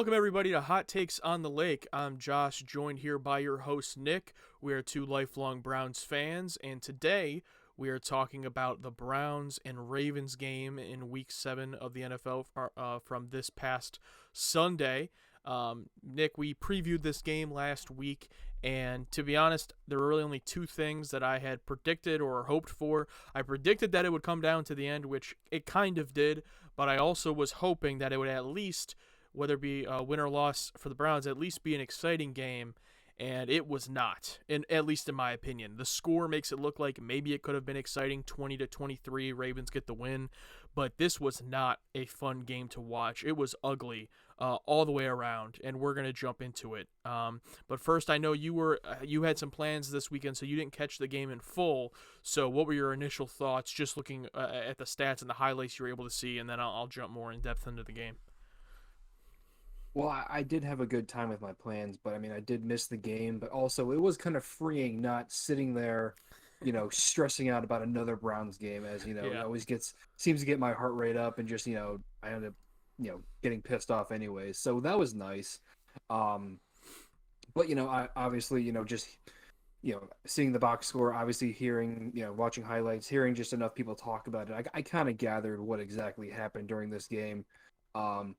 Welcome, everybody, to Hot Takes on the Lake. I'm Josh, joined here by your host, Nick. We are two lifelong Browns fans, and today we are talking about the Browns and Ravens game in Week 7 of the NFL from this past Sunday. Nick, we previewed this game last week, and to be honest, there were really only two things that I had predicted or hoped for. I predicted that it would come down to the end, which it kind of did, but I also was hoping that it would at least, whether it be a win or loss for the Browns, at least be an exciting game, and it was not. At least in my opinion, the score makes it look like maybe it could have been exciting, 20-23, Ravens get the win, but this was not a fun game to watch. It was ugly all the way around, and we're gonna jump into it. But first, I know you had some plans this weekend, so you didn't catch the game in full. So, what were your initial thoughts, just looking at the stats and the highlights you were able to see, and then I'll jump more in depth into the game. Well, I did have a good time with my plans, but I mean, I did miss the game, but also it was kind of freeing not sitting there, stressing out about another Browns game as, it Yeah. always seems to get my heart rate up and just, I end up, getting pissed off anyways. So that was nice. Um, but, I obviously, just, seeing the box score, obviously hearing, watching highlights, hearing just enough people talk about it, I kind of gathered what exactly happened during this game. Um,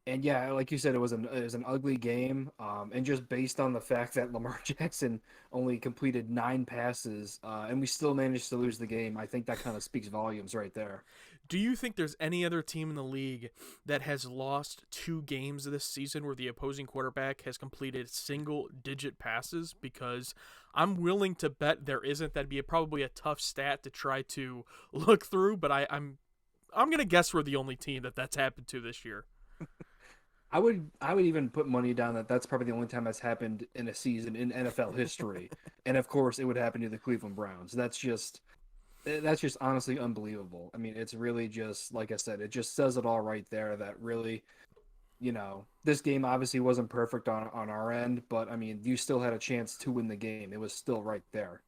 and yeah, like you said, it was an ugly game. And just based on the fact that Lamar Jackson only completed 9 passes, and we still managed to lose the game, I think that kind of speaks volumes right there. Do you think there's any other team in the league that has lost two games this season where the opposing quarterback has completed single digit passes? Because I'm willing to bet there isn't. That'd be probably a tough stat to try to look through, but I'm gonna guess we're the only team that's happened to this year. I would even put money down that that's probably the only time that's happened in a season in NFL history, and of course it would happen to the Cleveland Browns. That's just honestly unbelievable. I mean, it's really just like I said, it just says it all right there. That really, this game obviously wasn't perfect on our end, but I mean, you still had a chance to win the game. It was still right there.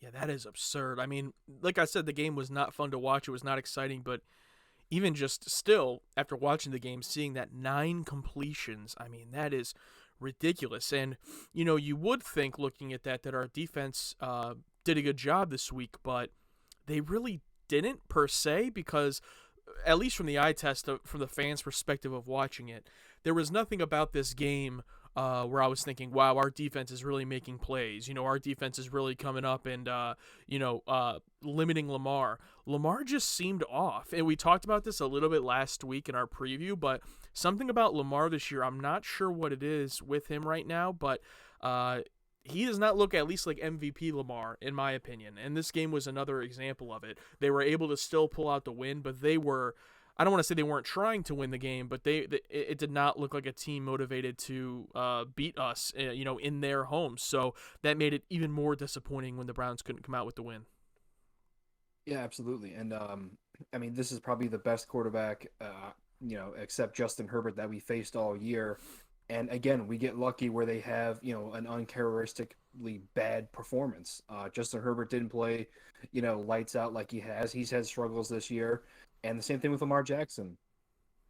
Yeah, that is absurd. I mean, like I said, the game was not fun to watch. It was not exciting, but even just still, after watching the game, seeing that nine completions, I mean, that is ridiculous. And, you would think looking at that our defense did a good job this week, but they really didn't per se because, at least from the eye test, from the fans' perspective of watching it, there was nothing about this game where I was thinking, wow, our defense is really making plays. Our defense is really coming up and, limiting Lamar. Lamar just seemed off. And we talked about this a little bit last week in our preview, but something about Lamar this year, I'm not sure what it is with him right now, but he does not look at least like MVP Lamar, in my opinion. And this game was another example of it. They were able to still pull out the win, but they were. I don't want to say they weren't trying to win the game, but it did not look like a team motivated to beat us, in their homes. So that made it even more disappointing when the Browns couldn't come out with the win. Yeah, absolutely. And I mean, this is probably the best quarterback, except Justin Herbert that we faced all year. And again, we get lucky where they have, an uncharacteristically bad performance. Justin Herbert didn't play, lights out like he has. He's had struggles this year. And the same thing with Lamar Jackson.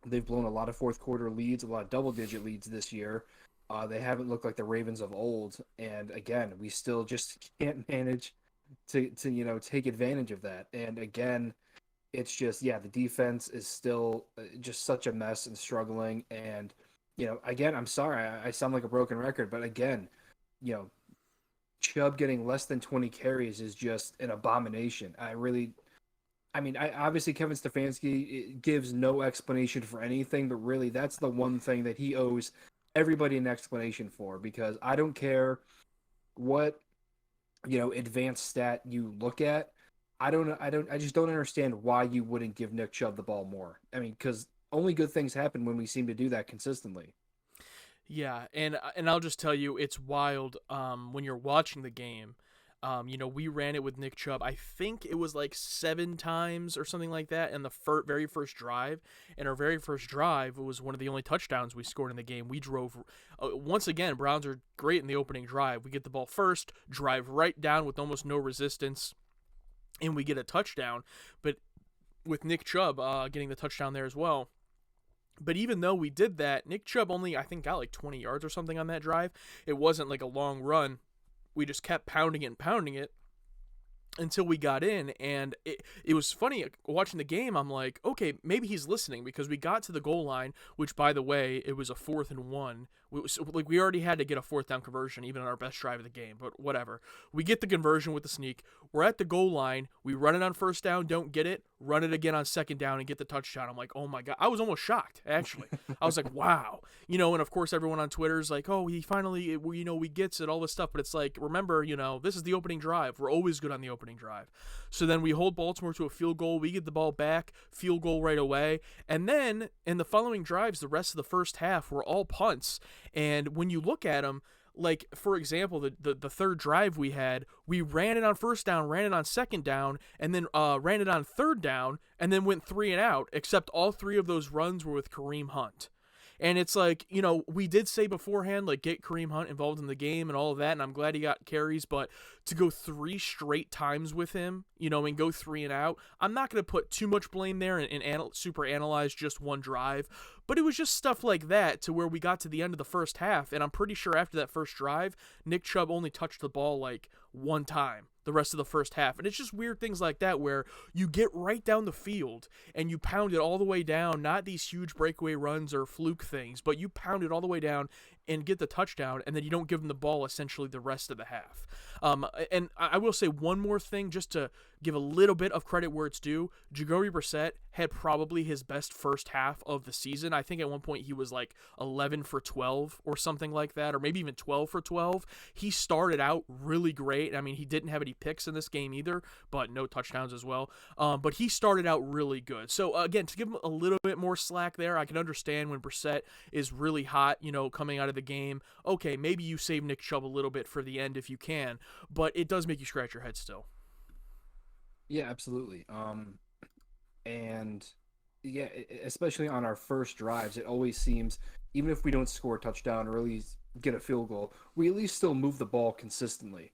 They've blown a lot of fourth quarter leads, a lot of double digit leads this year. They haven't looked like the Ravens of old. And again, we still just can't manage to take advantage of that. And again, it's just yeah, the defense is still just such a mess and struggling. And again, I'm sorry, I sound like a broken record, but again, you know, Chubb getting less than 20 carries is just an abomination. I mean, obviously Kevin Stefanski gives no explanation for anything, but really that's the one thing that he owes everybody an explanation for because I don't care what advanced stat you look at. I just don't understand why you wouldn't give Nick Chubb the ball more. I mean, because only good things happen when we seem to do that consistently. Yeah, and I'll just tell you, it's wild. When you're watching the game, we ran it with Nick Chubb. I think it was like 7 times or something like that in the very first drive. And our very first drive was one of the only touchdowns we scored in the game. We drove once again. Browns are great in the opening drive. We get the ball first, drive right down with almost no resistance, and we get a touchdown. But with Nick Chubb getting the touchdown there as well, But even though we did that, Nick Chubb only, I think, got like 20 yards or something on that drive. It wasn't like a long run. We just kept pounding it and pounding it until we got in. And it was funny watching the game. I'm like, okay, maybe he's listening, because we got to the goal line, which, by the way, it was a 4th and 1. We already had to get a 4th down conversion even on our best drive of the game, but whatever. We get the conversion with the sneak. We're at the goal line. We run it on 1st down, don't get it, run it again on 2nd down and get the touchdown. I'm like, oh my God. I was almost shocked, actually. I was like, wow. And of course everyone on Twitter is like, oh, he finally, we gets it, all this stuff. But it's like, remember, this is the opening drive. We're always good on the opening drive. So then we hold Baltimore to a field goal. We get the ball back, field goal right away. And then in the following drives, the rest of the first half were all punts. And when you look at them, like, for example, the 3rd drive we had, we ran it on 1st down, ran it on 2nd down, and then ran it on 3rd down, and then went 3 and out, except all 3 of those runs were with Kareem Hunt. And it's like, we did say beforehand, like, get Kareem Hunt involved in the game and all of that, and I'm glad he got carries, but to go 3 straight times with him, and go 3 and out, I'm not going to put too much blame there and super analyze just one drive, but it was just stuff like that to where we got to the end of the first half, and I'm pretty sure after that first drive, Nick Chubb only touched the ball like 1 time the rest of the first half. And it's just weird things like that where you get right down the field and you pound it all the way down, not these huge breakaway runs or fluke things, but you pound it all the way down and get the touchdown, and then you don't give them the ball essentially the rest of the half. And I will say one more thing just to give a little bit of credit where it's due. Jacoby Brissett had probably his best first half of the season. I think at one point he was like 11 for 12 or something like that, or maybe even 12 for 12. He started out really great. I mean, he didn't have any picks in this game either, but no touchdowns as well. But he started out really good. So again, to give him a little bit more slack there, I can understand when Brissett is really hot, coming out of the game. Okay, maybe you save Nick Chubb a little bit for the end if you can, but it does make you scratch your head still. Yeah, absolutely. And yeah, especially on our first drives, it always seems, even if we don't score a touchdown or at least get a field goal, we at least still move the ball consistently.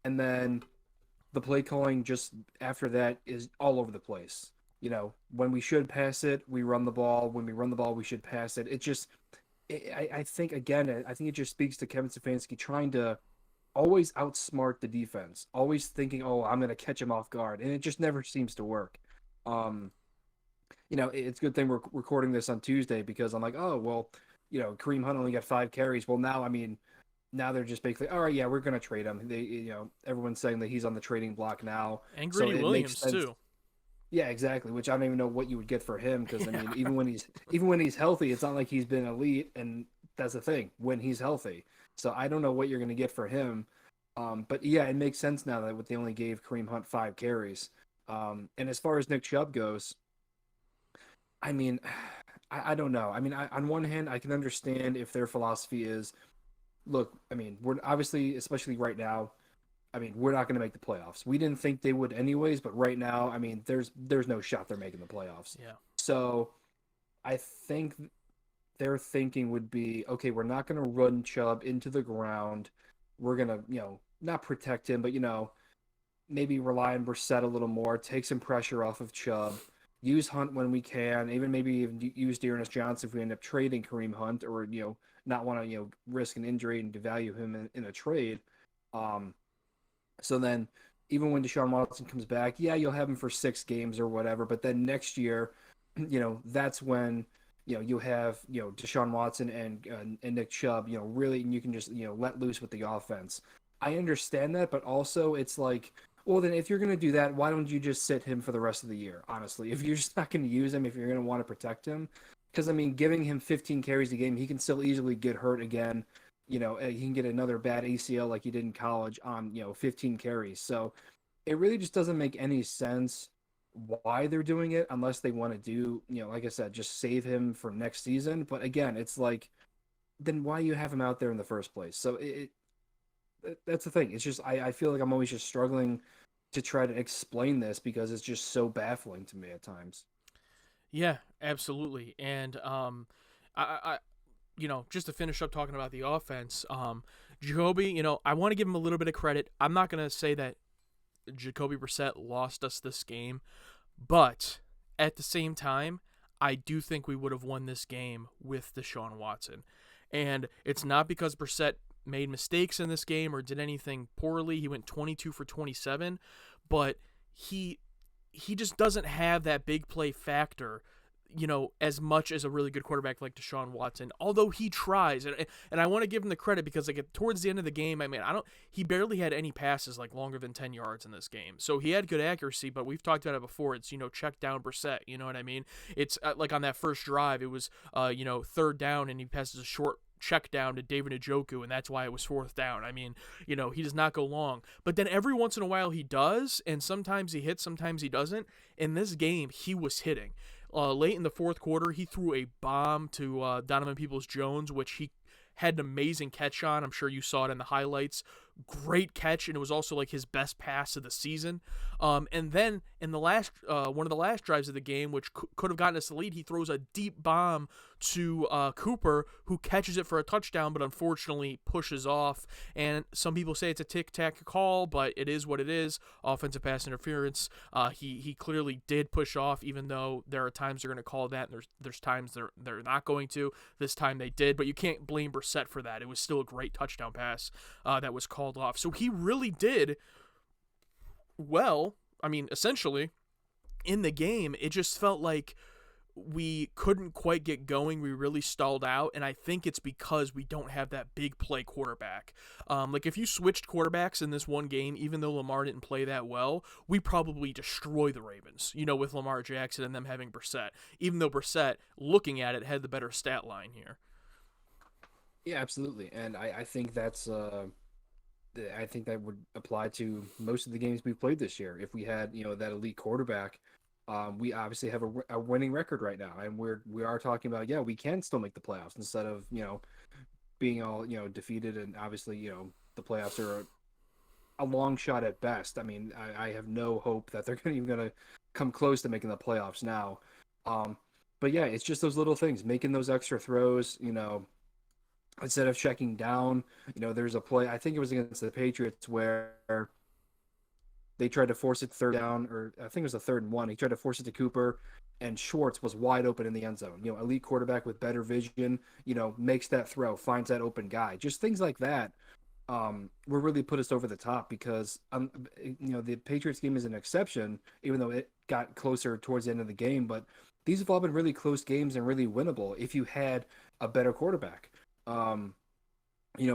And then the play calling just after that is all over the place. When we should pass it, we run the ball. When we run the ball, we should pass it. I think, again, I think it just speaks to Kevin Stefanski trying to always outsmart the defense, always thinking, oh, I'm going to catch him off guard. And it just never seems to work. It's a good thing we're recording this on Tuesday, because I'm like, oh, well, Kareem Hunt only got 5 carries. Well, now they're just basically, all right, yeah, we're going to trade him. Everyone's saying that he's on the trading block now. And Greedy Williams too. Yeah, exactly. Which I don't even know what you would get for him, because I mean, even when he's healthy, it's not like he's been elite, and that's the thing, when he's healthy. So I don't know what you're going to get for him. But yeah, it makes sense now that they only gave Kareem Hunt 5 carries. And as far as Nick Chubb goes, I mean, I don't know. I mean, on one hand, I can understand if their philosophy is, look, I mean, we're obviously, especially right now, I mean, we're not going to make the playoffs. We didn't think they would anyways, but right now, I mean, there's no shot they're making the playoffs. Yeah. So I think their thinking would be, okay, we're not going to run Chubb into the ground. We're going to, not protect him, but, maybe rely on Brissett a little more, take some pressure off of Chubb, use Hunt when we can, maybe even use Dearness Johnson if we end up trading Kareem Hunt, or, not want to, risk an injury and devalue him in a trade. So then even when Deshaun Watson comes back, yeah, you'll have him for 6 games or whatever, but then next year, that's when, you'll have, Deshaun Watson and Nick Chubb, really, and you can just, let loose with the offense. I understand that, but also it's like, well, then if you're going to do that, why don't you just sit him for the rest of the year, honestly? If you're just not going to use him, if you're going to want to protect him, because, I mean, giving him 15 carries a game, he can still easily get hurt again. He can get another bad ACL like he did in college on, 15 carries. So it really just doesn't make any sense why they're doing it, unless they want to do, like I said, just save him for next season. But again, it's like, then why you have him out there in the first place? So that's the thing. It's just, I feel like I'm always just struggling to try to explain this, because it's just so baffling to me at times. Yeah, absolutely. And I just to finish up talking about the offense, Jacoby, I want to give him a little bit of credit. I'm not going to say that Jacoby Brissett lost us this game, but at the same time, I do think we would have won this game with Deshaun Watson. And it's not because Brissett made mistakes in this game or did anything poorly. He went 22 for 27, but he just doesn't have that big play factor, as much as a really good quarterback like Deshaun Watson, although he tries. And I want to give him the credit because like towards the end of the game, he barely had any passes like longer than 10 yards in this game. So he had good accuracy, but we've talked about it before. It's, check down Brissett, you know what I mean? It's like on that first drive, it was, third down and he passes a short check down to David Njoku, and that's why it was fourth down. I mean, he does not go long. But then every once in a while he does, and sometimes he hits, sometimes he doesn't. In this game, he was hitting. Late in the fourth quarter, he threw a bomb to Donovan Peoples-Jones, which he had an amazing catch on. I'm sure you saw it in the highlights. Great catch, and it was also like his best pass of the season. And then in the last one of the last drives of the game, which could have gotten us the lead, he throws a deep bomb to Cooper, who catches it for a touchdown, but unfortunately pushes off. And some people say it's a tic-tac call, but it is what it is. Offensive pass interference. He clearly did push off, even though there are times they're going to call that, and there's times they're not going to. This time they did, but you can't blame Brissett for that. It was still a great touchdown pass that was called off. So he really did well. I mean, essentially, in the game, it just felt like we couldn't quite get going. We really stalled out, and I think it's because we don't have that big play quarterback. Like if you switched quarterbacks in this one game, even though Lamar didn't play that well, we probably destroy the Ravens, with Lamar Jackson and them having Brissett, even though Brissett, looking at it, had the better stat line here. Yeah, absolutely. And I think that's I think that would apply to most of the games we played this year. If we had, that elite quarterback, we obviously have a winning record right now, and we are talking about, yeah, we can still make the playoffs instead of being all defeated, and obviously the playoffs are a long shot at best. I mean, I have no hope that they're even gonna come close to making the playoffs now. But yeah, it's just those little things, making those extra throws, instead of checking down. There's a play, I think it was against the Patriots, where they tried to force it third down, or I think it was a 3rd and 1. He tried to force it to Cooper, and Schwartz was wide open in the end zone. Elite quarterback with better vision, makes that throw, finds that open guy. Just things like that will really put us over the top, because the Patriots game is an exception, even though it got closer towards the end of the game. But these have all been really close games and really winnable if you had a better quarterback.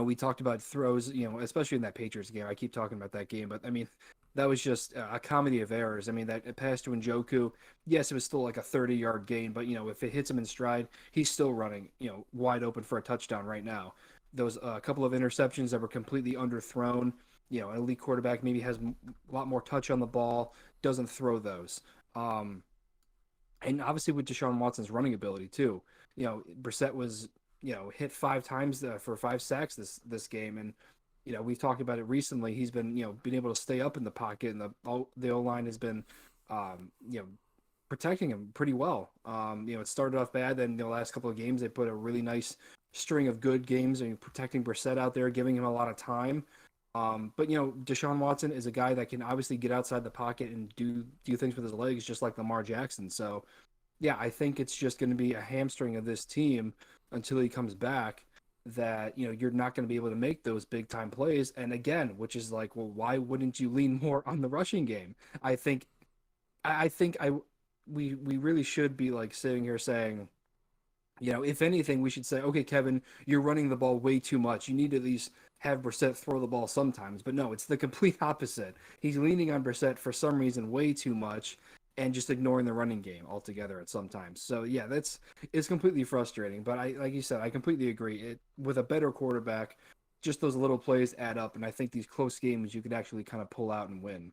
We talked about throws, especially in that Patriots game. I keep talking about that game, but I mean, that was just a comedy of errors. I mean, that pass to Njoku, yes, it was still like a 30-yard gain, but if it hits him in stride, he's still running, wide open for a touchdown right now. Those couple of interceptions that were completely underthrown. An elite quarterback maybe has a lot more touch on the ball, doesn't throw those. And obviously with Deshaun Watson's running ability too. Brissett was hit 5 times for 5 sacks this game, and we've talked about it recently. He's been been able to stay up in the pocket, and the O-line has been protecting him pretty well. It started off bad, then the last couple of games they put a really nice string of good games, and protecting Brissett out there, giving him a lot of time. But Deshaun Watson is a guy that can obviously get outside the pocket and do things with his legs, just like Lamar Jackson. So yeah, I think it's just going to be a hamstring of this team until he comes back, that you're not going to be able to make those big time plays. And again, which is like, well, why wouldn't you lean more on the rushing game? We really should be like sitting here saying, if anything, we should say, okay, Kevin, you're running the ball way too much. You need to at least have Brissett throw the ball sometimes. But no, it's the complete opposite. He's leaning on Brissett for some reason way too much, and just ignoring the running game altogether at some times. So yeah, it's completely frustrating. But like you said, I completely agree. With a better quarterback, just those little plays add up, and I think these close games you could actually kind of pull out and win.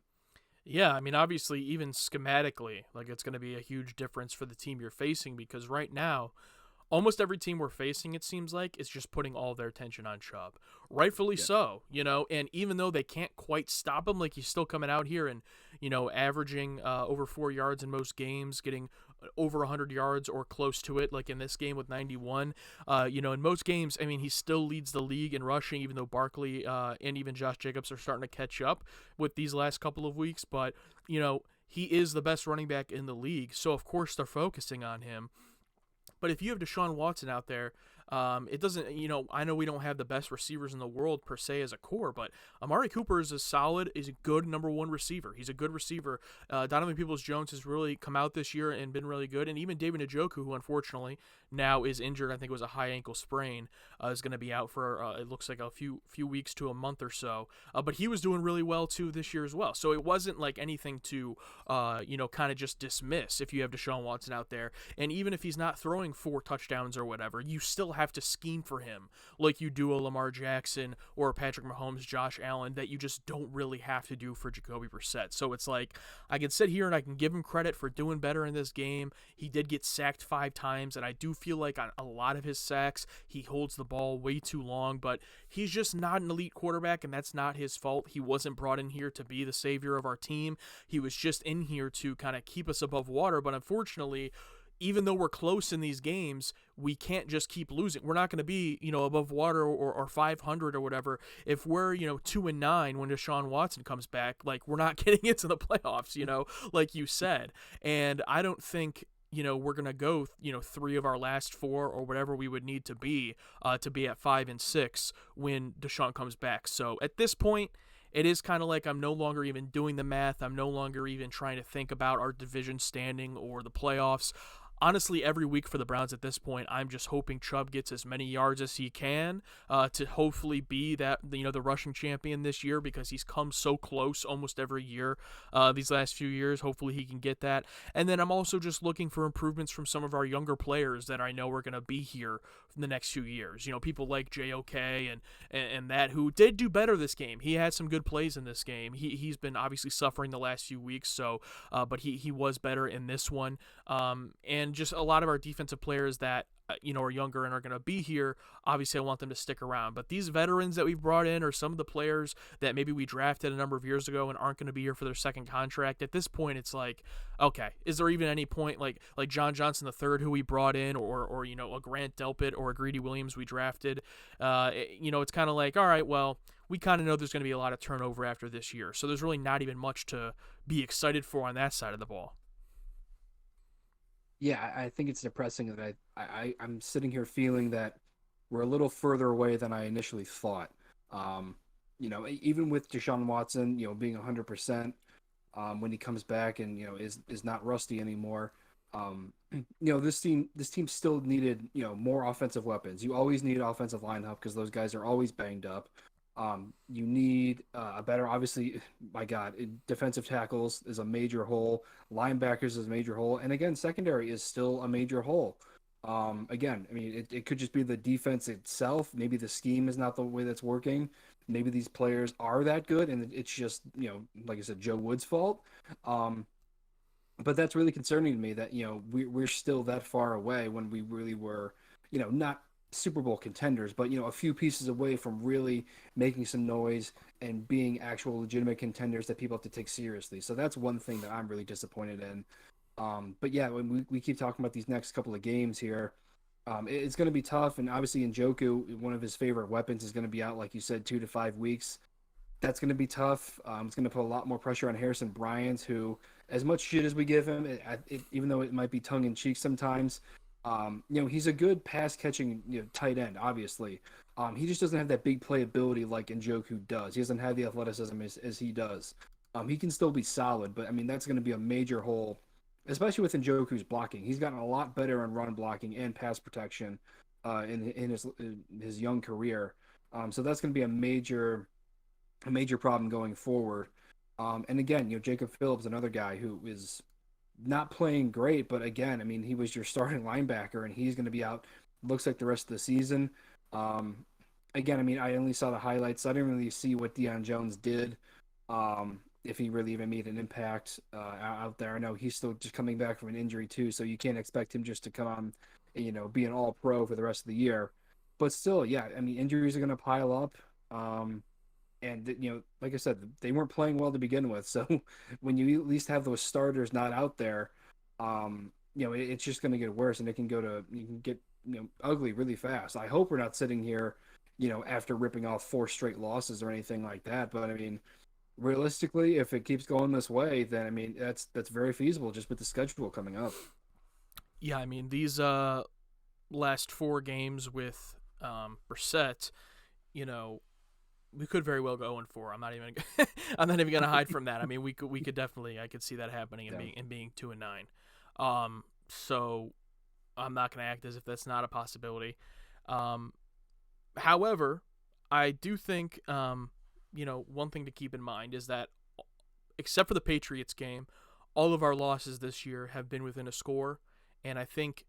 Yeah, I mean, obviously, even schematically, like it's going to be a huge difference for the team you're facing, because right now, almost every team we're facing, it seems like, is just putting all their attention on Chubb. Rightfully so, and even though they can't quite stop him, like he's still coming out here and, averaging over 4 yards in most games, getting over 100 yards or close to it, like in this game with 91. In most games, I mean, he still leads the league in rushing, even though Barkley and even Josh Jacobs are starting to catch up with these last couple of weeks. But, he is the best running back in the league. So of course they're focusing on him. But if you have Deshaun Watson out there, it doesn't, I know we don't have the best receivers in the world per se as a core, but Amari Cooper is is a good number one receiver. He's a good receiver. Donovan Peoples-Jones has really come out this year and been really good. And even David Njoku, who unfortunately now is injured, I think it was a high ankle sprain, is going to be out for, it looks like a few weeks to a month or so. But he was doing really well too this year as well. So it wasn't like anything to, kind of just dismiss if you have Deshaun Watson out there. And even if he's not throwing 4 touchdowns or whatever, you still have to scheme for him like you do a Lamar Jackson or Patrick Mahomes, Josh Allen, that you just don't really have to do for Jacoby Brissett. So it's like, I can sit here and I can give him credit for doing better in this game. He did get sacked 5 times, and I do feel like on a lot of his sacks, he holds the ball way too long, but he's just not an elite quarterback, and that's not his fault. He wasn't brought in here to be the savior of our team. He was just in here to kind of keep us above water, but unfortunately, even though we're close in these games, we can't just keep losing. We're not going to be, above water or 500 or whatever. If we're, 2-9 when Deshaun Watson comes back, like, we're not getting into the playoffs, like you said. And I don't think, we're going to go, 3 of our last 4 or whatever we would need to be at 5-6 when Deshaun comes back. So at this point, it is kind of like I'm no longer even doing the math. I'm no longer even trying to think about our division standing or the playoffs. Honestly, every week for the Browns at this point, I'm just hoping Chubb gets as many yards as he can to hopefully be that the rushing champion this year, because he's come so close almost every year these last few years. Hopefully he can get that. And then I'm also just looking for improvements from some of our younger players that I know are going to be here in the next few years. People like JOK and that, who did do better this game. He had some good plays in this game. He's been obviously suffering the last few weeks, so but he was better in this one. And just a lot of our defensive players that are younger and are going to be here. Obviously, I want them to stick around. But these veterans that we've brought in are some of the players that maybe we drafted a number of years ago and aren't going to be here for their second contract. At this point, it's like, okay, is there even any point, like John Johnson III, who we brought in, or a Grant Delpit or a Greedy Williams we drafted? It's kind of like, all right, well, we kind of know there's going to be a lot of turnover after this year. So there's really not even much to be excited for on that side of the ball. Yeah, I think it's depressing that I'm sitting here feeling that we're a little further away than I initially thought. Even with Deshaun Watson, being 100%, when he comes back and is not rusty anymore. This team still needed more offensive weapons. You always need offensive line help because those guys are always banged up. You need a better, obviously, my God, defensive tackles is a major hole. Linebackers is a major hole. And again, secondary is still a major hole. Again, I mean, it could just be the defense itself. Maybe the scheme is not the way that's working. Maybe these players are that good, and it's just, like I said, Joe Wood's fault. But that's really concerning to me that, we're still that far away when we really were, not Super Bowl contenders, but a few pieces away from really making some noise and being actual legitimate contenders that people have to take seriously. So that's one thing that I'm really disappointed in. But yeah, when we keep talking about these next couple of games here, it's going to be tough. And obviously, Njoku, one of his favorite weapons, is going to be out, like you said, 2 to 5 weeks. That's going to be tough. It's going to put a lot more pressure on Harrison Bryant, who, as much shit as we give him, even though it might be tongue in cheek sometimes, he's a good pass catching tight end, obviously. He just doesn't have that big playability like Njoku does. He doesn't have the athleticism as he does. He can still be solid, but I mean that's going to be a major hole, especially with Njoku's blocking. He's gotten a lot better in run blocking and pass protection in his young career. So that's going to be a major problem going forward. And again, Jacob Phillips, another guy who is not playing great, but again, I mean, he was your starting linebacker, and he's going to be out. Looks like the rest of the season. Again, I mean, I only saw the highlights. So I didn't really see what Deion Jones did. If he really even made an impact out there. I know he's still just coming back from an injury too, so you can't expect him just to come on, be an all-pro for the rest of the year. But still, yeah, I mean, injuries are going to pile up. And like I said, they weren't playing well to begin with. So when you at least have those starters not out there, it's just going to get worse, and you can get ugly really fast. I hope we're not sitting here, after ripping off 4 straight losses or anything like that. But I mean, realistically, if it keeps going this way, then I mean that's very feasible just with the schedule coming up. Yeah, I mean these last 4 games with Brissett, you know, we could very well go 0-4. I'm not even I'm not even gonna hide from that. I mean, we could definitely, I could see that happening and Yeah. being 2-9. So I'm not gonna act as if that's not a possibility. Um, However, I do think one thing to keep in mind is that except for the Patriots game, all of our losses this year have been within a score, and I think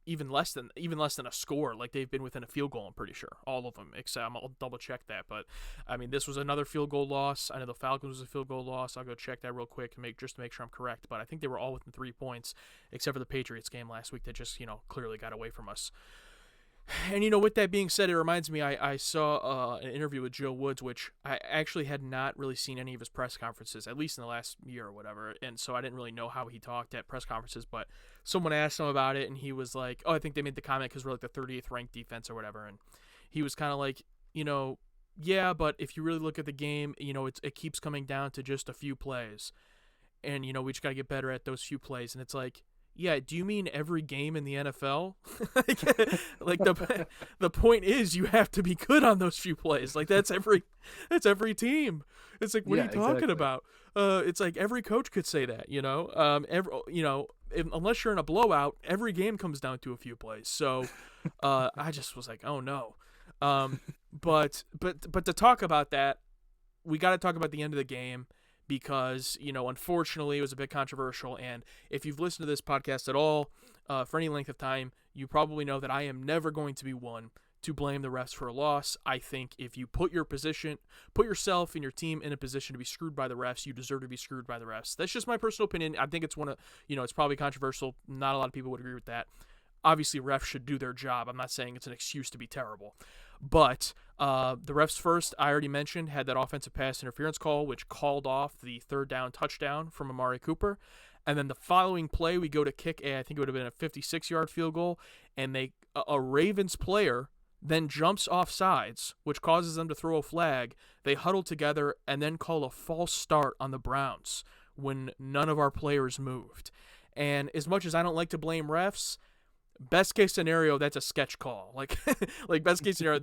even less than a score. Like they've been within a field goal. I'm pretty sure all of them. Except I'll double check that. But I mean, this was another field goal loss. I know the Falcons was a field goal loss. I'll go check that real quick to make sure I'm correct. But I think they were all within 3 points, except for the Patriots game last week that just clearly got away from us. And with that being said, it reminds me I saw an interview with Joe Woods, which I actually had not really seen any of his press conferences, at least in the last year or whatever, and so I didn't really know how he talked at press conferences. But someone asked him about it, and he was like, "Oh, I think they made the comment because we're like the 30th ranked defense or whatever," and he was kind of like, yeah, but if you really look at the game, it keeps coming down to just a few plays, and we just gotta get better at those few plays, and it's like, yeah, do you mean every game in the NFL? like the point is you have to be good on those few plays. Like that's every team. It's like, what are Yeah, you talking exactly. about? It's like every coach could say that, unless you're in a blowout, every game comes down to a few plays. So, I just was like, oh no. Um, but to talk about that, we got to talk about the end of the game because unfortunately it was a bit controversial, and if you've listened to this podcast at all for any length of time, you probably know that I am never going to be one to blame the refs for a loss. I think if you put yourself and your team in a position to be screwed by the refs, you deserve to be screwed by the refs. That's just my personal opinion. I think it's it's probably controversial. Not a lot of people would agree with that. Obviously, refs should do their job. I'm not saying it's an excuse to be terrible. But the refs first, I already mentioned, had that offensive pass interference call, which called off the third down touchdown from Amari Cooper. And then the following play, we go to kick I think it would have been a 56-yard field goal, and a Ravens player then jumps off sides, which causes them to throw a flag. They huddle together and then call a false start on the Browns when none of our players moved. And as much as I don't like to blame refs, best case scenario, that's a sketch call. Like best case scenario,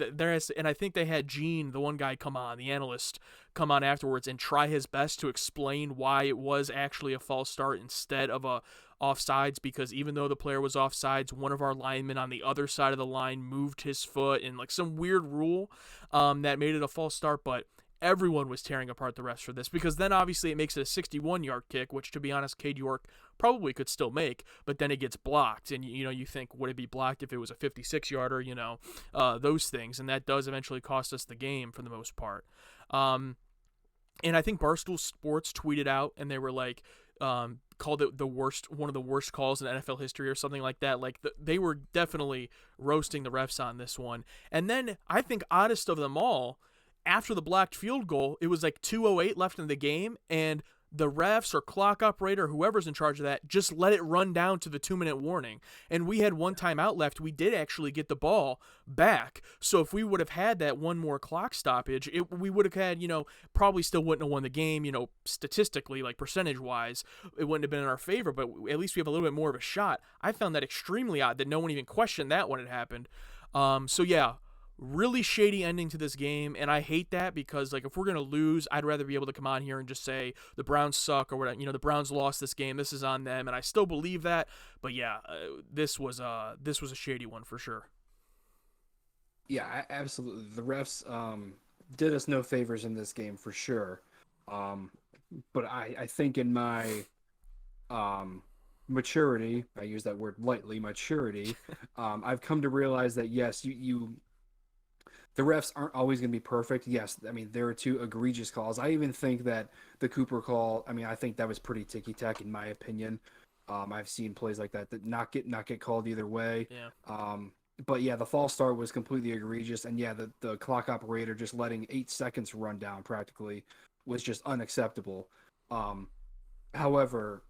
and I think they had Gene, the one guy, the analyst, come on afterwards and try his best to explain why it was actually a false start instead of a offsides, because even though the player was offsides, one of our linemen on the other side of the line moved his foot, and like some weird rule that made it a false start. But everyone was tearing apart the refs for this, because then obviously it makes it a 61-yard kick, which, to be honest, Cade York probably could still make, but then it gets blocked, and you think, would it be blocked if it was a 56-yarder? Those things, and that does eventually cost us the game for the most part. And I think Barstool Sports tweeted out, and they were like, called it one of the worst calls in NFL history or something like that. Like they were definitely roasting the refs on this one. And then I think oddest of them all, after the blocked field goal, it was like 2:08 left in the game, and the refs or clock operator, whoever's in charge of that, just let it run down to the 2-minute warning. And we had one timeout left. We did actually get the ball back. So if we would have had that one more clock stoppage, we would have had, probably still wouldn't have won the game, statistically, like percentage-wise. It wouldn't have been in our favor, but at least we have a little bit more of a shot. I found that extremely odd that no one even questioned that when it happened. So yeah, really shady ending to this game, and I hate that, because like if we're gonna lose, I'd rather be able to come on here and just say the Browns suck or whatever. The Browns lost this game, this is on them, and I still believe that. But yeah, this was a shady one for sure. Yeah, absolutely. The refs did us no favors in this game for sure. Um, but I think in my um, maturity, I use that word lightly, maturity, I've come to realize that yes, the refs aren't always going to be perfect. Yes, I mean there are two egregious calls. I even think that the Cooper call, I mean, I think that was pretty ticky tack in my opinion. I've seen plays like that not get called either way. Yeah. But yeah, the false start was completely egregious, and yeah, the clock operator just letting 8 seconds run down practically was just unacceptable. Um, However,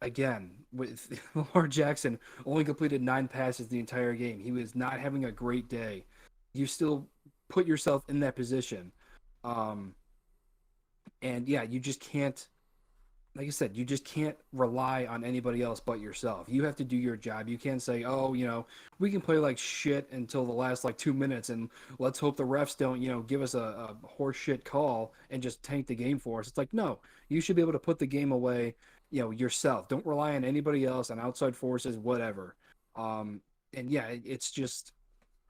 again, with Lamar Jackson only completed 9 passes the entire game, he was not having a great day. You still put yourself in that position. Um, And yeah, you just can't, like I said, you just can't rely on anybody else but yourself. You have to do your job. You can't say, oh, we can play like shit until the last like 2 minutes and let's hope the refs don't, give us a horse shit call and just tank the game for us. It's like, no, you should be able to put the game away, yourself. Don't rely on anybody else, on outside forces, whatever. Um, and yeah, it's just,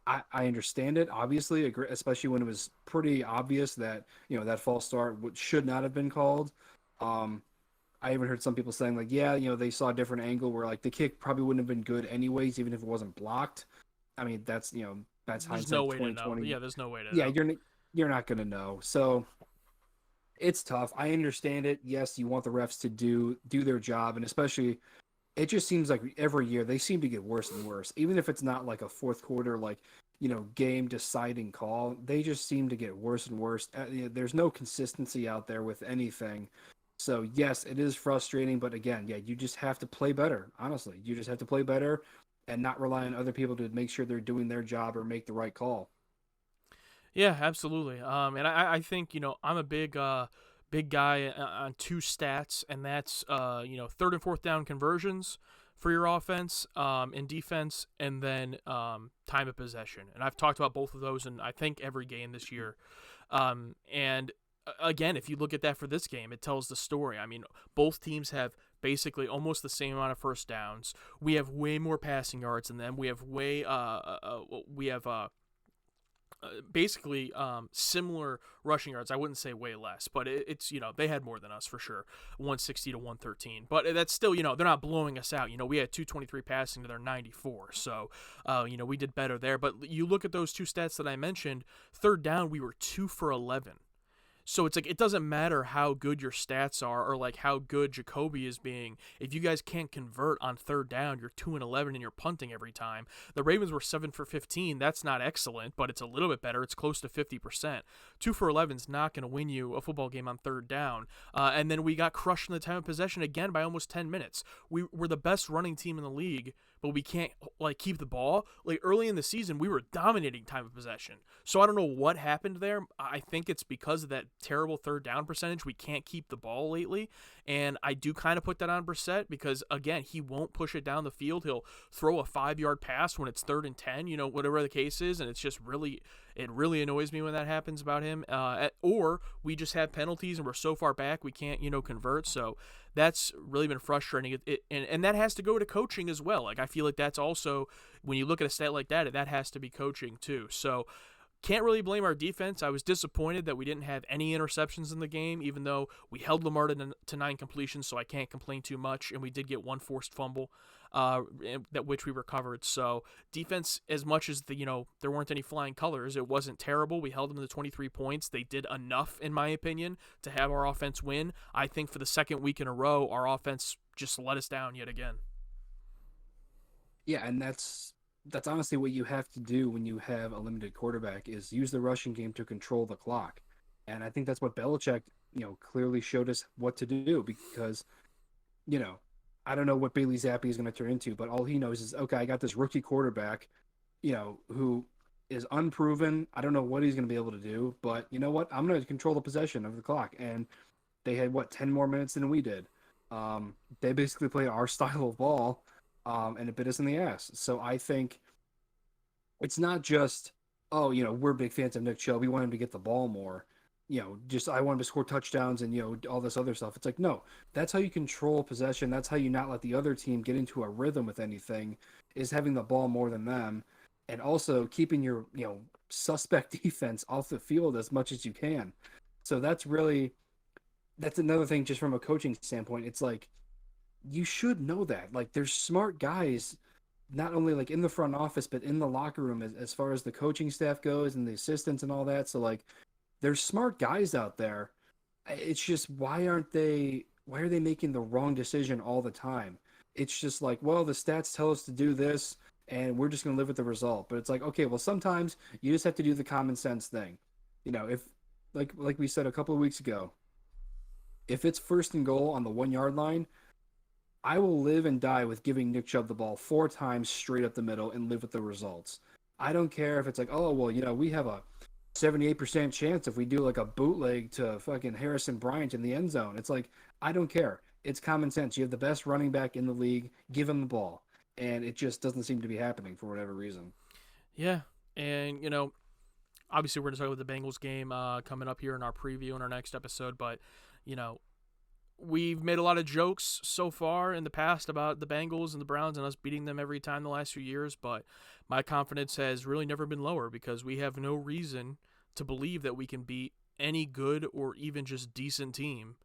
I understand it, obviously, especially when it was pretty obvious that, that false start should not have been called. Um, I even heard some people saying like, yeah, they saw a different angle where like the kick probably wouldn't have been good anyways, even if it wasn't blocked. I mean, that's There's no hindsight way to know. 2020. Yeah, there's no way to Yeah, know. you're not gonna know. So it's tough. I understand it. Yes, you want the refs to do their job, and especially it just seems like every year they seem to get worse and worse. Even if it's not like a fourth quarter like game deciding call, they just seem to get worse and worse. There's no consistency out there with anything. So yes, it is frustrating, but again, yeah, you just have to play better. Honestly, you just have to play better and not rely on other people to make sure they're doing their job or make the right call. Yeah, absolutely. And I think I'm a big guy on two stats, and that's third and fourth down conversions for your offense, and defense, and then time of possession. And I've talked about both of those in I think every game this year. And again, if you look at that for this game, it tells the story. I mean, both teams have basically almost the same amount of first downs. We have way more passing yards than them. We have basically similar rushing yards. I wouldn't say way less, but it's they had more than us for sure, 160 to 113. But that's still they're not blowing us out. We had 223 passing to their 94, so we did better there. But you look at those two stats that I mentioned. Third down, we were 2 for 11. So it's like it doesn't matter how good your stats are or like how good Jacoby is being. If you guys can't convert on third down, you're 2 and 11 and you're punting every time. The Ravens were 7 for 15. That's not excellent, but it's a little bit better. It's close to 50%. 2 for 11 is not going to win you a football game on third down. And then we got crushed in the time of possession again by almost 10 minutes. We were the best running team in the league, but we can't like keep the ball. Like early in the season, we were dominating time of possession. So I don't know what happened there. I think it's because of that terrible third down percentage. We can't keep the ball lately, and I do kind of put that on Brissett because again, he won't push it down the field. He'll throw a 5-yard pass when it's 3rd and 10, whatever the case is, and it's just it really annoys me when that happens about him. Or we just have penalties and we're so far back we can't convert. So that's really been frustrating. And that has to go to coaching as well. Like I feel like that's also when you look at a stat like that has to be coaching too. So can't really blame our defense. I was disappointed that we didn't have any interceptions in the game, even though we held Lamar to 9 completions, so I can't complain too much. And we did get one forced fumble, that which we recovered. So defense, as much as there weren't any flying colors, it wasn't terrible. We held them to 23 points. They did enough, in my opinion, to have our offense win. I think for the second week in a row, our offense just let us down yet again. Yeah, and that's honestly what you have to do when you have a limited quarterback is use the rushing game to control the clock. And I think that's what Belichick, clearly showed us what to do because, you know, I don't know what Bailey Zappi is going to turn into, but all he knows is, okay, I got this rookie quarterback, who is unproven. I don't know what he's going to be able to do, but you know what? I'm going to control the possession of the clock. And they had, 10 more minutes than we did. They basically played our style of ball, and it bit us in the ass. So I think it's not just, oh, we're big fans of Nick Chubb. We want him to get the ball more. Just I want him to score touchdowns and all this other stuff. It's like no, that's how you control possession. That's how you not let the other team get into a rhythm with anything. Is having the ball more than them, and also keeping your suspect defense off the field as much as you can. So that's another thing just from a coaching standpoint. It's like you should know that. Like there's smart guys not only like in the front office but in the locker room as far as the coaching staff goes and the assistants and all that. So like there's smart guys out there. It's just why are they making the wrong decision all the time? It's just like, well, the stats tell us to do this and we're just going to live with the result. But it's like, okay, well sometimes you just have to do the common sense thing. If like we said a couple of weeks ago, if it's 1st and goal on the 1 yard line, I will live and die with giving Nick Chubb the ball 4 times straight up the middle and live with the results. I don't care if it's like, oh, well, we have a 78% chance if we do like a bootleg to fucking Harrison Bryant in the end zone. It's like, I don't care. It's common sense. You have the best running back in the league. Give him the ball. And it just doesn't seem to be happening for whatever reason. Yeah, and obviously we're going to talk about the Bengals game coming up here in our preview in our next episode, but you know, we've made a lot of jokes so far in the past about the Bengals and the Browns and us beating them every time the last few years, but my confidence has really never been lower because we have no reason to believe that we can beat any good or even just decent team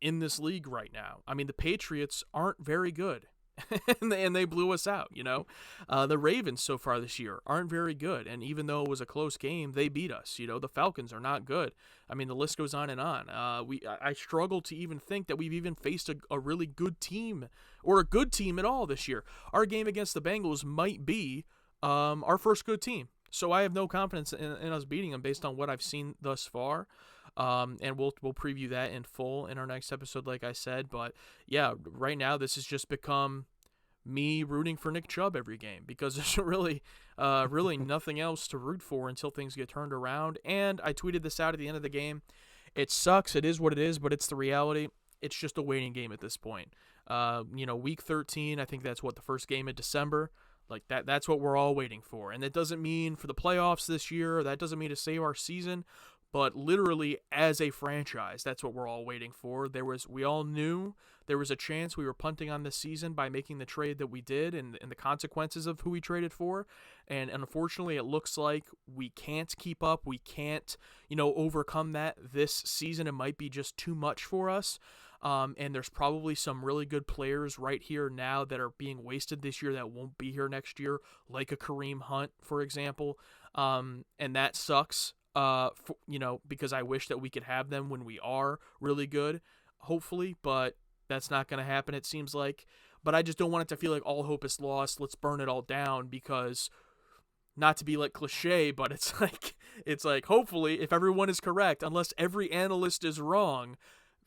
in this league right now. I mean, the Patriots aren't very good. and they blew us out, The Ravens so far this year aren't very good, and even though it was a close game, they beat us. The Falcons are not good. I mean, the list goes on and on. I struggle to even think that we've even faced a really good team or a good team at all this year. Our game against the Bengals might be our first good team, so I have no confidence in us beating them based on what I've seen thus far. And we'll preview that in full in our next episode, like I said. But yeah, right now this has just become me rooting for Nick Chubb every game because there's really nothing else to root for until things get turned around. And I tweeted this out at the end of the game. It sucks. It is what it is, but it's the reality. It's just a waiting game at this point. Week 13, I think that's the first game in December. Like that's what we're all waiting for. And that doesn't mean for the playoffs this year. That doesn't mean to save our season. But literally, as a franchise, that's what we're all waiting for. We all knew there was a chance we were punting on this season by making the trade that we did and the consequences of who we traded for. And unfortunately, it looks like we can't keep up. We can't, overcome that this season. It might be just too much for us. And there's probably some really good players right here now that are being wasted this year that won't be here next year, like a Kareem Hunt, for example. And that sucks. Because I wish that we could have them when we are really good, hopefully, but that's not going to happen, it seems like. But I just don't want it to feel like all hope is lost. Let's burn it all down because, not to be like cliche, but it's like hopefully if everyone is correct, unless every analyst is wrong,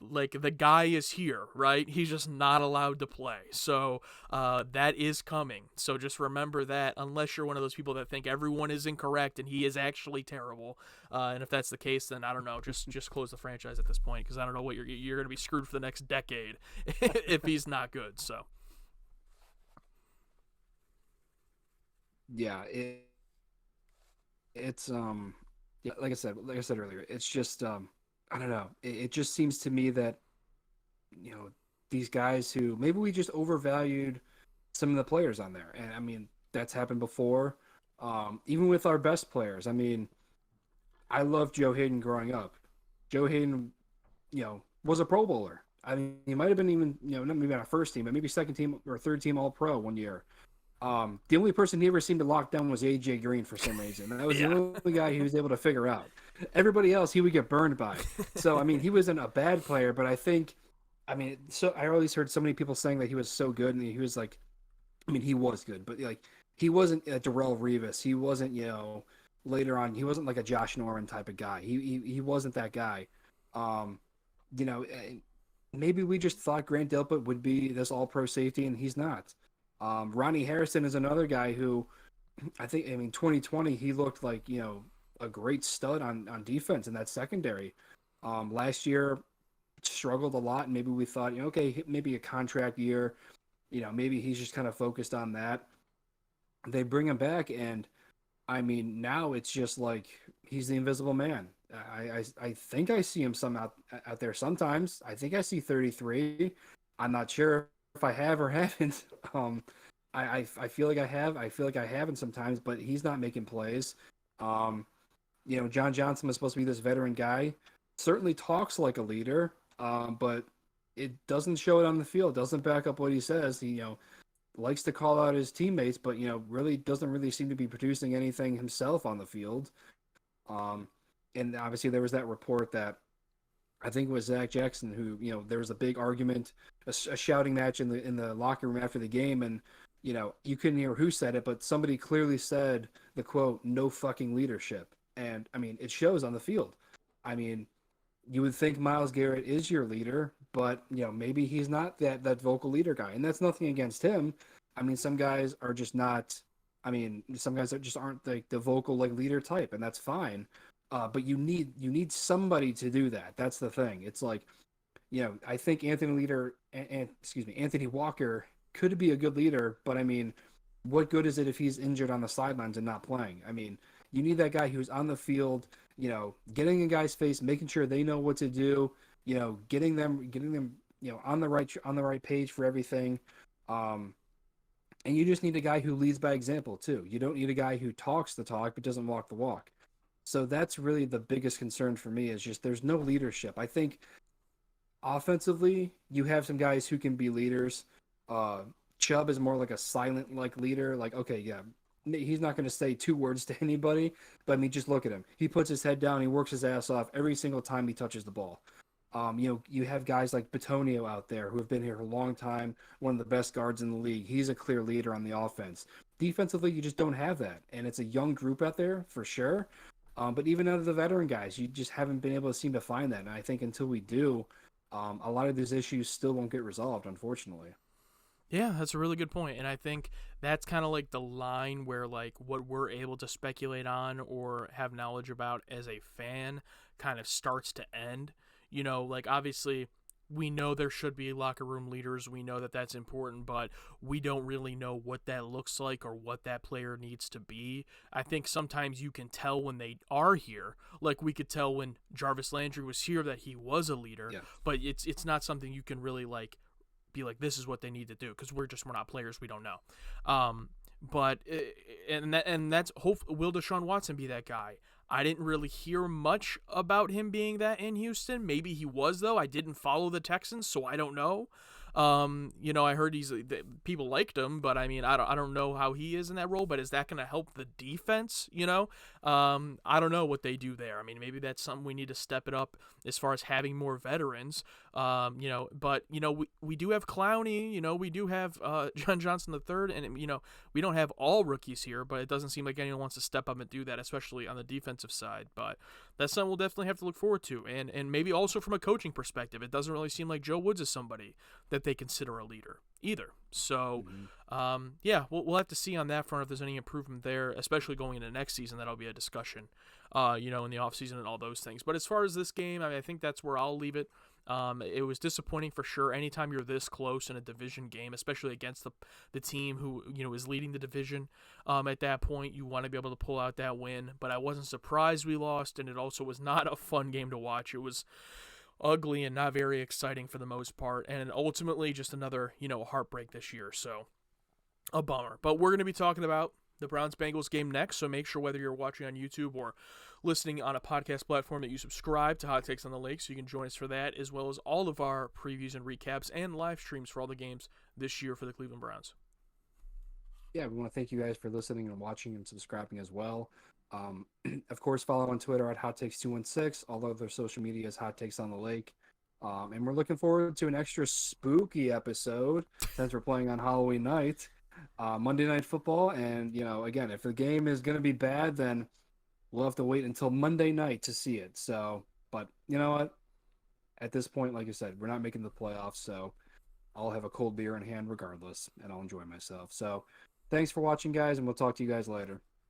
like the guy is here, right? He's just not allowed to play. So that is coming. So just remember that unless you're one of those people that think everyone is incorrect and he is actually terrible. And if that's the case, then I don't know, just close the franchise at this point because I don't know what you're going to be screwed for the next decade if he's not good. So yeah, it's yeah, like I said earlier, it's just I don't know. It just seems to me that, these guys who maybe we just overvalued some of the players on there. And I mean, that's happened before. Even with our best players. I mean, I loved Joe Hayden growing up. Joe Hayden, was a Pro Bowler. I mean, he might have been even, not maybe on a first team, but maybe second team or third team All Pro one year. The only person he ever seemed to lock down was AJ Green for some reason. That was the only guy he was able to figure out. Everybody else he would get burned by. So I mean, he wasn't a bad player, but so I always heard so many people saying that he was so good, and he was like, I mean, he was good, but like he wasn't a Darrelle Revis. He wasn't, later on, he wasn't like a Josh Norman type of guy. He wasn't that guy. Maybe we just thought Grant Delpit would be this All-Pro safety, and he's not. Ronnie Harrison is another guy who 2020, he looked like, a great stud on defense in that secondary. Last year, struggled a lot, and maybe we thought, okay, maybe a contract year, maybe he's just kind of focused on that. They bring him back, and I mean, now it's just like he's the invisible man. I think I see him out there sometimes. I think I see 33. I'm not sure if I have or haven't. I feel like I have. I feel like I haven't sometimes, but he's not making plays. John Johnson was supposed to be this veteran guy. Certainly talks like a leader, but it doesn't show it on the field. Doesn't back up what he says. He likes to call out his teammates, but really doesn't really seem to be producing anything himself on the field. And obviously there was that report that I think it was Zach Jackson who there was a big argument, a shouting match in the locker room after the game, and you couldn't hear who said it, but somebody clearly said the quote, "No fucking leadership," and I mean it shows on the field. I mean, you would think Myles Garrett is your leader, but maybe he's not that vocal leader guy, and that's nothing against him. I mean, some guys are just not I mean, some guys that just aren't the vocal like leader type, and that's fine. But you need somebody to do that. That's the thing. It's like, I think Anthony Walker could be a good leader, but I mean, what good is it if he's injured on the sidelines and not playing? I mean, you need that guy who's on the field, getting in guys' face, making sure they know what to do, getting them, on the right page for everything. Um, and you just need a guy who leads by example too. You don't need a guy who talks the talk but doesn't walk the walk. So that's really the biggest concern for me is just there's no leadership. I think offensively, you have some guys who can be leaders. Uh, Chubb is more like a silent like leader. Like, okay, yeah, he's not going to say two words to anybody, but I mean, just look at him. He puts his head down. He works his ass off every single time he touches the ball. You have guys like Batonio out there who have been here for a long time, one of the best guards in the league. He's a clear leader on the offense. Defensively, you just don't have that, and it's a young group out there for sure. But even out of the veteran guys, you just haven't been able to seem to find that. And I think until we do, a lot of these issues still won't get resolved, unfortunately. Yeah, that's a really good point. And I think that's kind of like the line where like what we're able to speculate on or have knowledge about as a fan kind of starts to end. Like obviously we know there should be locker room leaders. We know that that's important, but we don't really know what that looks like or what that player needs to be. I think sometimes you can tell when they are here. Like we could tell when Jarvis Landry was here that he was a leader, Yeah. but it's not something you can really like be like this is what they need to do because we're not players, we don't know. But and that's hope will Deshaun Watson be that guy? I didn't really hear much about him being that in Houston. Maybe he was though. I didn't follow the Texans, so I don't know. I heard people liked him, but I mean, I don't know how he is in that role. But is that going to help the defense? I don't know what they do there. I mean, maybe that's something we need to step it up as far as having more veterans. But we do have Clowney. We do have John Johnson the third, and we don't have all rookies here, but it doesn't seem like anyone wants to step up and do that, especially on the defensive side. But that's something we'll definitely have to look forward to, and maybe also from a coaching perspective, it doesn't really seem like Joe Woods is somebody that they consider a leader either. So, yeah, we'll have to see on that front if there's any improvement there, especially going into next season. That'll be a discussion, in the offseason and all those things. But as far as this game, I think that's where I'll leave it. It was disappointing for sure. Anytime you're this close in a division game, especially against the team who is leading the division, at that point you want to be able to pull out that win. But I wasn't surprised we lost, and it also was not a fun game to watch. It was ugly and not very exciting for the most part, and ultimately just another heartbreak this year. So a bummer. But we're going to be talking about the Browns-Bengals game next, so make sure whether you're watching on YouTube or listening on a podcast platform that you subscribe to Hot Takes on the Lake so you can join us for that, as well as all of our previews and recaps and live streams for all the games this year for the Cleveland Browns. Yeah, we want to thank you guys for listening and watching and subscribing as well. Of course, follow on Twitter at Hot Takes 216. All other social media is Hot Takes on the Lake. And we're looking forward to an extra spooky episode since we're playing on Halloween night, Monday Night Football. And, again, if the game is going to be bad, then we'll have to wait until Monday night to see it. So, but you know what? At this point, like I said, we're not making the playoffs, so I'll have a cold beer in hand regardless, and I'll enjoy myself. So, thanks for watching, guys, and we'll talk to you guys later.